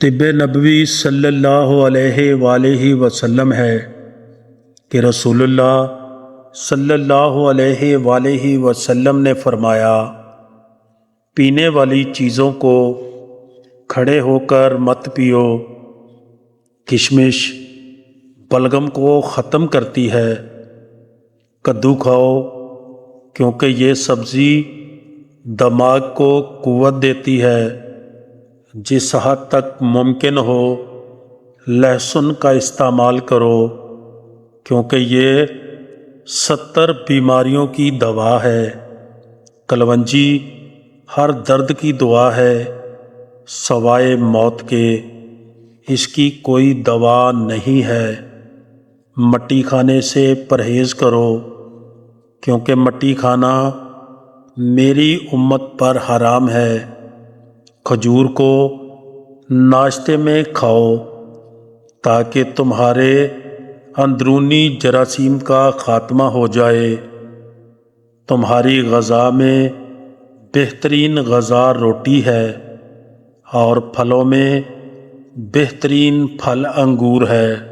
طب نبوی صلی اللہ علیہ وآلہ وسلم ہے کہ رسول اللہ صلی اللہ علیہ وآلہ وسلم نے فرمایا، پینے والی چیزوں کو کھڑے ہو کر مت پیو، کشمش بلغم کو ختم کرتی ہے۔ کدو کھاؤ کیونکہ یہ سبزی دماغ کو قوت دیتی ہے۔ جس حد تک ممکن ہو لہسن کا استعمال کرو کیونکہ یہ 70 بیماریوں کی دوا ہے۔ کلونجی ہر درد کی دوا ہے سوائے موت کے، اس کی کوئی دوا نہیں ہے۔ مٹی کھانے سے پرہیز کرو کیونکہ مٹی کھانا میری امت پر حرام ہے۔ کھجور کو ناشتے میں کھاؤ تاکہ تمہارے اندرونی جراثیم کا خاتمہ ہو جائے۔ تمہاری غذا میں بہترین غذا روٹی ہے اور پھلوں میں بہترین پھل انگور ہے۔